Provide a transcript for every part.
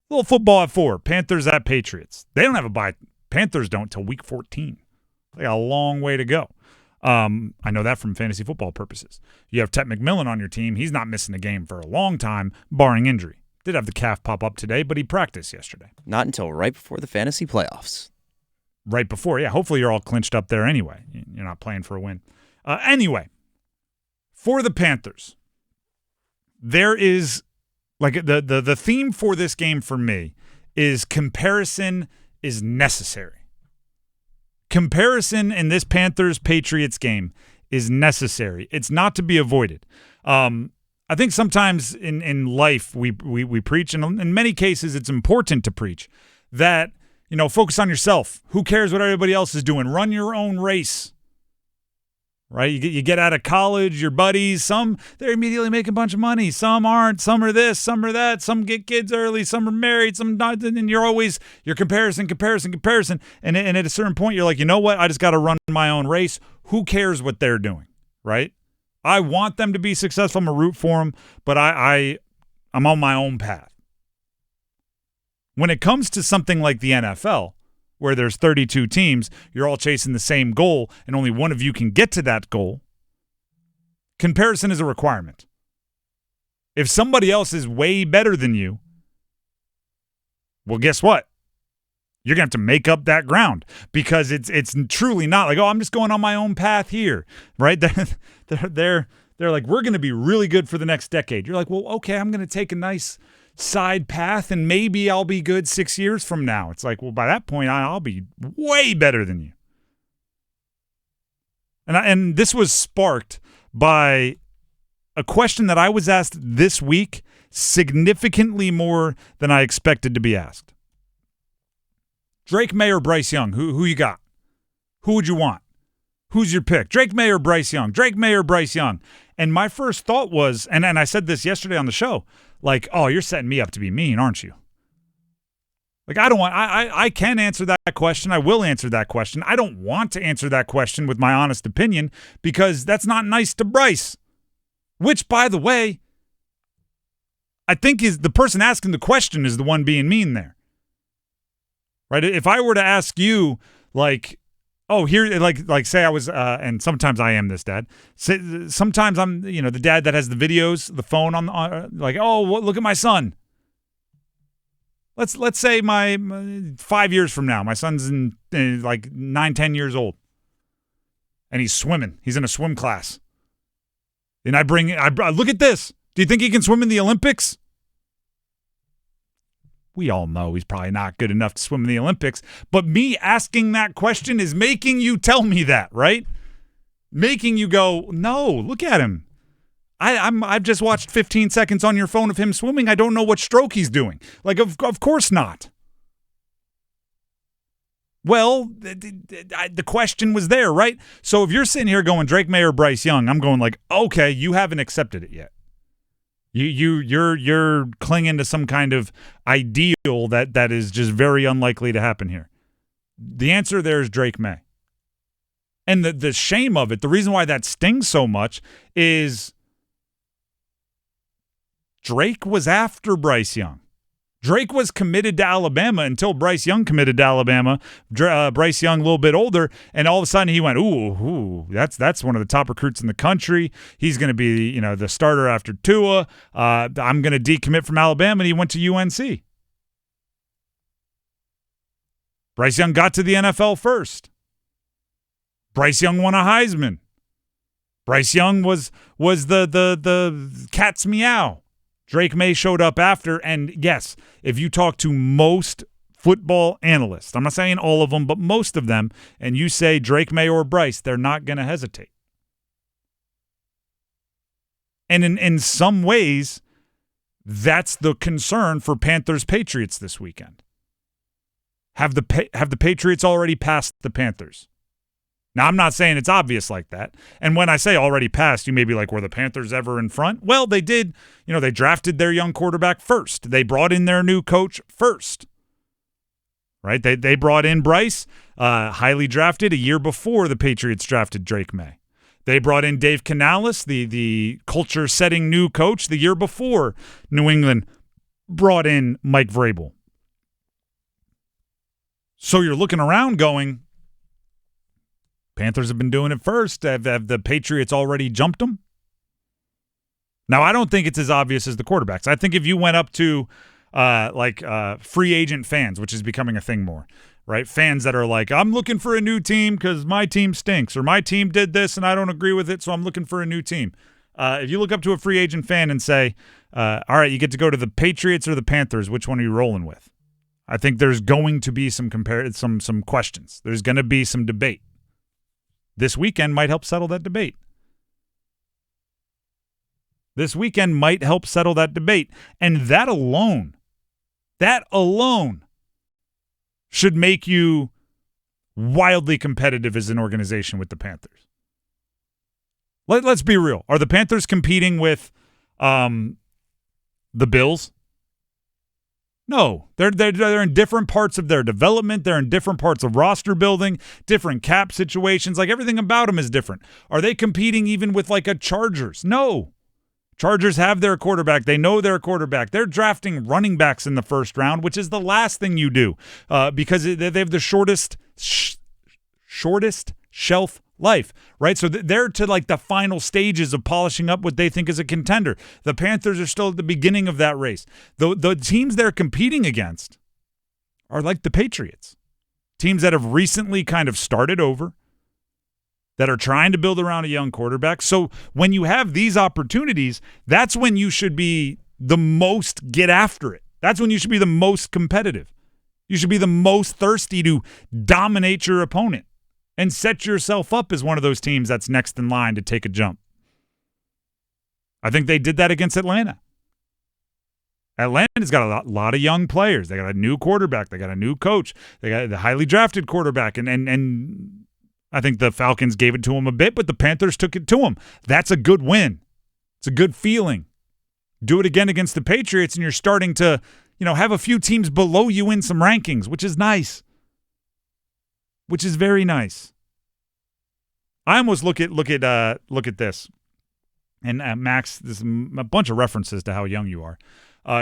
Little football at 4. Panthers at Patriots. They don't have a bye. Panthers don't till week 14. They got a long way to go. I know that from fantasy football purposes. You have Tet McMillan on your team. He's not missing a game for a long time, barring injury. Did have the calf pop up today, but he practiced yesterday. Not until right before the fantasy playoffs. Right before, yeah. Hopefully you're all clinched up there anyway. You're not playing for a win. Anyway, for the Panthers, there is like the theme for this game for me is comparison is necessary. Comparison in this Panthers-Patriots game is necessary. It's not to be avoided. I think sometimes in life we preach, and in many cases it's important to preach, that, focus on yourself. Who cares what everybody else is doing? Run your own race. Right? You get out of college, your buddies, some, they're immediately making a bunch of money. Some aren't. Some are this, some are that. Some get kids early, some are married, some not. And you're comparison. And at a certain point, you're like, you know what? I just got to run my own race. Who cares what they're doing? Right? I want them to be successful. I'm a root for them, but I'm on my own path. When it comes to something like the NFL, where there's 32 teams, you're all chasing the same goal, and only one of you can get to that goal, comparison is a requirement. If somebody else is way better than you, well, guess what? You're going to have to make up that ground, because it's truly not like, oh, I'm just going on my own path here, right? They're like, we're going to be really good for the next decade. You're like, well, okay, I'm going to take a nice side path and maybe I'll be good 6 years from now. It's like, well, by that point, I'll be way better than you. And this was sparked by a question that I was asked this week, significantly more than I expected to be asked. Drake Maye or Bryce Young? Who you got? Who would you want? Who's your pick? Drake Maye or Bryce Young? Drake Maye or Bryce Young? And my first thought was, and I said this yesterday on the show, like, oh, you're setting me up to be mean, aren't you? Like, I can answer that question. I will answer that question. I don't want to answer that question with my honest opinion, because that's not nice to Bryce. Which, by the way, I think is the person asking the question is the one being mean there. Right? If I were to ask you, like, oh, here, like, say I was, and sometimes I am this dad. Sometimes I'm, the dad that has the videos, the phone on like, oh, look at my son. Let's say my 5 years from now, my son's in like 9-10 years old, and he's swimming. He's in a swim class, and I look at this. Do you think he can swim in the Olympics? We all know he's probably not good enough to swim in the Olympics, but me asking that question is making you tell me that, right? Making you go, no, look at him. I've just watched 15 seconds on your phone of him swimming. I don't know what stroke he's doing. Like, of course not. Well, the question was there, right? So if you're sitting here going Drake Maye or Bryce Young, I'm going like, okay, you haven't accepted it yet. You're clinging to some kind of ideal that is just very unlikely to happen here. The answer there is Drake Maye. And the shame of it, the reason why that stings so much is Drake was after Bryce Young. Drake was committed to Alabama until Bryce Young committed to Alabama. Bryce Young a little bit older, and all of a sudden he went, ooh, that's one of the top recruits in the country. He's going to be, the starter after Tua. I'm going to decommit from Alabama, and he went to UNC. Bryce Young got to the NFL first. Bryce Young won a Heisman. Bryce Young was the cat's meow. Drake Maye showed up after, and yes, if you talk to most football analysts, I'm not saying all of them, but most of them, and you say Drake Maye or Bryce, they're not going to hesitate. And in some ways, that's the concern for Panthers-Patriots this weekend. Have the Patriots already passed the Panthers? Now, I'm not saying it's obvious like that. And when I say already passed, you may be like, were the Panthers ever in front? Well, they did. They drafted their young quarterback first. They brought in their new coach first. Right? They brought in Bryce, highly drafted, a year before the Patriots drafted Drake Maye. They brought in Dave Canales, the culture-setting new coach, the year before New England brought in Mike Vrabel. So you're looking around going, Panthers have been doing it first. Have the Patriots already jumped them? Now, I don't think it's as obvious as the quarterbacks. I think if you went up to free agent fans, which is becoming a thing more, right? Fans that are like, I'm looking for a new team because my team stinks, or my team did this and I don't agree with it, so I'm looking for a new team. If you look up to a free agent fan and say, all right, you get to go to the Patriots or the Panthers, which one are you rolling with? I think there's going to be some questions. There's going to be some debate. This weekend might help settle that debate. And that alone should make you wildly competitive as an organization with the Panthers. Let's be real. Are the Panthers competing with the Bills? No. They're in different parts of their development. They're in different parts of roster building, different cap situations. Like, everything about them is different. Are they competing even with like a Chargers? No. Chargers have their quarterback. They know their quarterback. They're drafting running backs in the first round, which is the last thing you do because they have the shortest shelf life, right? So they're to like the final stages of polishing up what they think is a contender. The Panthers are still at the beginning of that race. The teams they're competing against are like the Patriots, teams that have recently kind of started over, that are trying to build around a young quarterback. So when you have these opportunities, that's when you should be the most get after it. That's when you should be the most competitive. You should be the most thirsty to dominate your opponent and set yourself up as one of those teams that's next in line to take a jump. I think they did that against Atlanta. Atlanta's got a lot of young players. They got a new quarterback. They got a new coach. They got the highly drafted quarterback. And I think the Falcons gave it to them a bit, but the Panthers took it to them. That's a good win. It's a good feeling. Do it again against the Patriots, and you're starting to, have a few teams below you in some rankings, which is nice. Which is very nice. I almost look at this, and Max, there's a bunch of references to how young you are.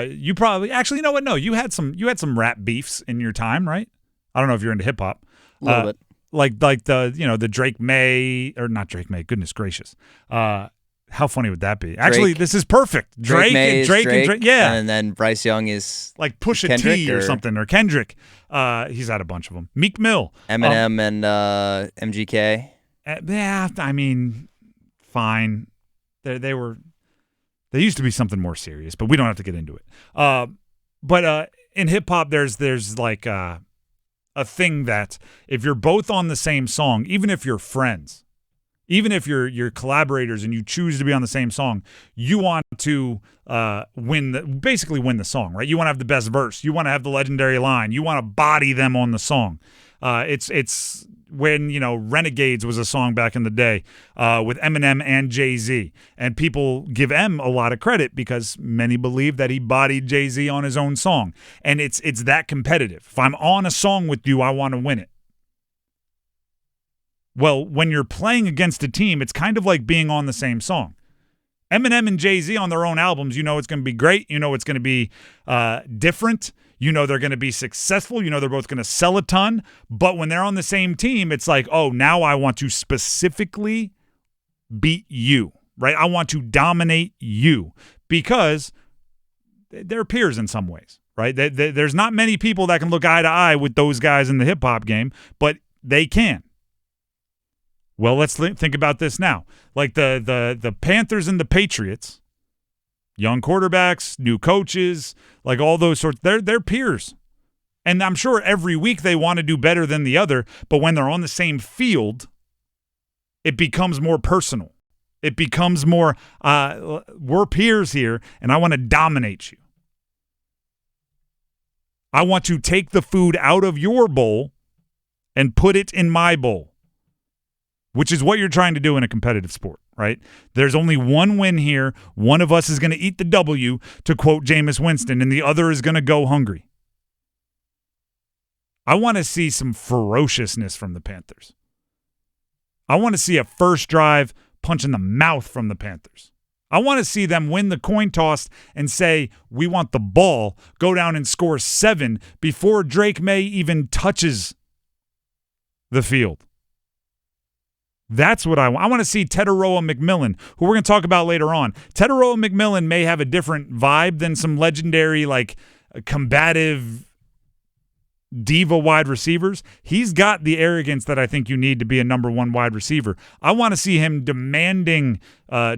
You probably actually, you know what? No, you had some rap beefs in your time, right? I don't know if you're into hip hop. A little bit. Like the Drake Maye, or not Drake Maye. Goodness gracious. How funny would that be? Actually, this is perfect. Drake and Drake. Yeah. And then Bryce Young is like Pusha T or something, or Kendrick. He's had a bunch of them. Meek Mill. Eminem and MGK. Yeah, I mean, fine. They used to be something more serious, but we don't have to get into it. But in hip hop, there's like a thing that if you're both on the same song, even if you're friends, even if you're collaborators and you choose to be on the same song, you want to win the song, right? You want to have the best verse. You want to have the legendary line. You want to body them on the song. It's when, Renegades was a song back in the day with Eminem and Jay-Z. And people give M a lot of credit because many believe that he bodied Jay-Z on his own song. And it's that competitive. If I'm on a song with you, I want to win it. Well, when you're playing against a team, it's kind of like being on the same song. Eminem and Jay-Z on their own albums, it's going to be great. It's going to be different. They're going to be successful. They're both going to sell a ton. But when they're on the same team, it's like, oh, now I want to specifically beat you, right? I want to dominate you because they're peers in some ways, right? There's not many people that can look eye to eye with those guys in the hip-hop game, but they can. Well, let's think about this now. Like the Panthers and the Patriots, young quarterbacks, new coaches, like all those sorts, they're peers. And I'm sure every week they want to do better than the other, but when they're on the same field, it becomes more personal. It becomes more, we're peers here, and I want to dominate you. I want to take the food out of your bowl and put it in my bowl. Which is what you're trying to do in a competitive sport, right? There's only one win here. One of us is going to eat the W, to quote Jameis Winston, and the other is going to go hungry. I want to see some ferociousness from the Panthers. I want to see a first drive punch in the mouth from the Panthers. I want to see them win the coin toss and say, we want the ball, go down and score 7 before Drake Maye even touches the field. That's what I want. I want to see Fritterer McMillan, who we're going to talk about later on. Fritterer McMillan may have a different vibe than some legendary, combative diva wide receivers. He's got the arrogance that I think you need to be a number 1 wide receiver. I want to see him demanding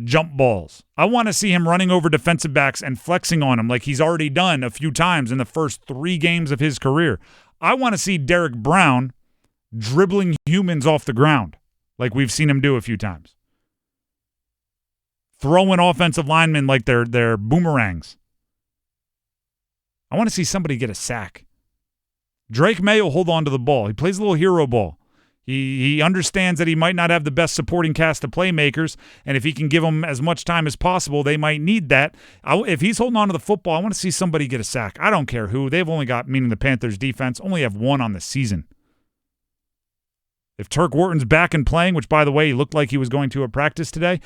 jump balls. I want to see him running over defensive backs and flexing on them like he's already done a few times in the first 3 games of his career. I want to see Derrick Brown dribbling humans off the ground like we've seen him do a few times. Throwing offensive linemen like they're boomerangs. I want to see somebody get a sack. Drake Maye will hold on to the ball. He plays a little hero ball. He understands that he might not have the best supporting cast of playmakers, and if he can give them as much time as possible, they might need that. If he's holding on to the football, I want to see somebody get a sack. I don't care who. They've only got, meaning the Panthers defense, only have 1 on the season. If Turk Wharton's back and playing, which, by the way, he looked like he was going to a practice today,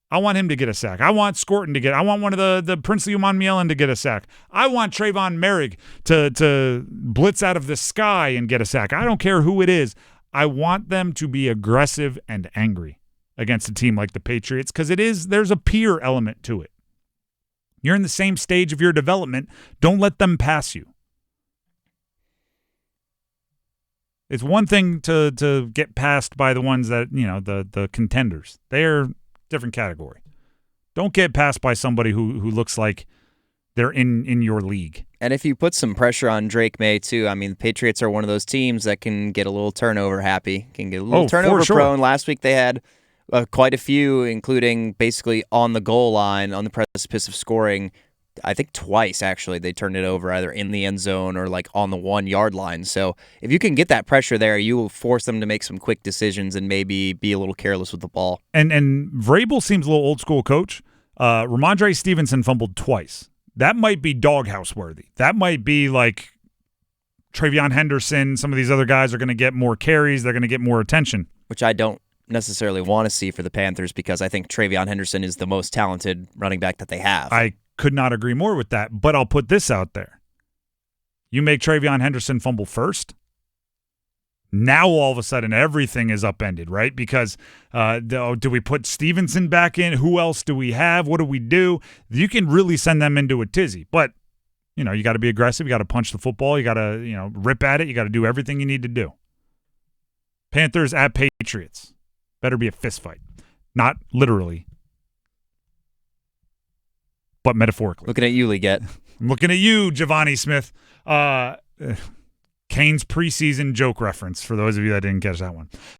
I want him to get a sack. I want Scorton to get. I want one of the Princely Umanmielen to get a sack. I want Trayvon Merrick to blitz out of the sky and get a sack. I don't care who it is. I want them to be aggressive and angry against a team like the Patriots because there's a peer element to it. You're in the same stage of your development. Don't let them pass you. It's one thing to get passed by the ones that, the contenders. They're different category. Don't get passed by somebody who looks like they're in your league. And if you put some pressure on Drake Maye too, I mean, the Patriots are one of those teams that can get a little turnover happy, can get a little turnover prone. Last week they had quite a few, including basically on the goal line, on the precipice of scoring. I think twice, actually, they turned it over either in the end zone or on the 1-yard line. So if you can get that pressure there, you will force them to make some quick decisions and maybe be a little careless with the ball. And Vrabel seems a little old school coach. Ramondre Stevenson fumbled twice. That might be doghouse worthy. That might be like Travion Henderson. Some of these other guys are going to get more carries. They're going to get more attention. Which I don't necessarily want to see for the Panthers because I think Travion Henderson is the most talented running back that they have. I could not agree more with that, but I'll put this out there. You make Travion Henderson fumble first, now all of a sudden everything is upended, right? Because do we put Stevenson back in? Who else do we have? What do we do? You can really send them into a tizzy, but you got to be aggressive. You got to punch the football. You got to, rip at it. You got to do everything you need to do. Panthers at Patriots. Better be a fist fight. Not literally, but metaphorically. Looking at you, Leggett. I'm looking at you, Giovanni Smith. Kane's preseason joke reference, for those of you that didn't catch that one.